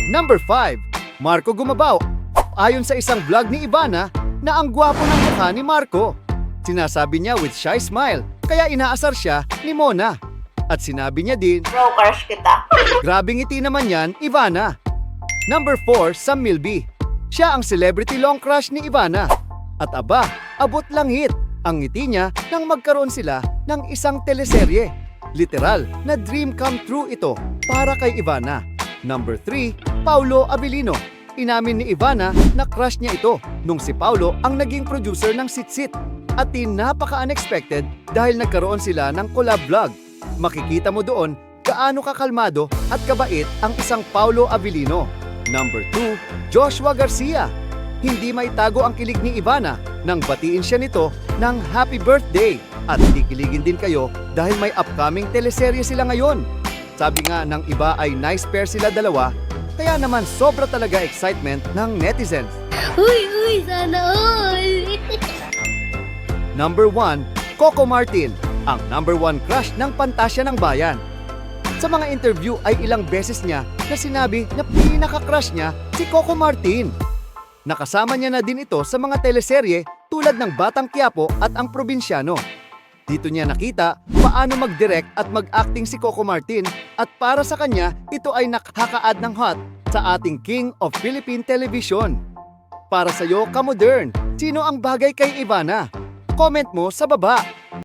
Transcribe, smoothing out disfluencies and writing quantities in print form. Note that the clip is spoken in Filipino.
Number 5. Marco Gumabaw. Ayon sa isang vlog ni Ivana na ang gwapo ng mukha ni Marco. Sinasabi niya with shy smile, kaya inaasar siya ni Mona. At sinabi niya din, Bro, crush kita. grabing ngiti naman yan, Ivana. Number 4, Sam Milby. Siya ang celebrity long crush ni Ivana. At aba, abot langit ang ngiti niya nang magkaroon sila ng isang teleserye. Literal na dream come true ito para kay Ivana. Number 3, Paulo Abilino. Inamin ni Ivana na crush niya ito nung si Paulo ang naging producer ng Sitsit. At napaka-unexpected dahil nagkaroon sila ng collab vlog. Makikita mo doon gaano kakalmado at kabait ang isang Paulo Abilino. Number 2, Joshua Garcia. Hindi maitago ang kilig ni Ivana nang batiin siya nito ng happy birthday. At kikiligin din kayo dahil may upcoming teleserye sila ngayon. Sabi nga ng iba ay nice pair sila dalawa, kaya naman sobra talaga excitement ng netizens. Uy, sana all! Number 1, Coco Martin, ang number 1 crush ng Pantasya ng Bayan. Sa mga interview ay ilang beses niya na sinabi na pinaka-crush niya si Coco Martin. Nakasama niya na din ito sa mga teleserye tulad ng Batang Quiapo at Ang Probinsyano. Dito niya nakita paano mag-direct at mag-acting si Coco Martin at para sa kanya ito ay nakaka-add ng hot sa ating King of Philippine Television. Para sa'yo, ka-modern, sino ang bagay kay Ivana? Comment mo sa baba.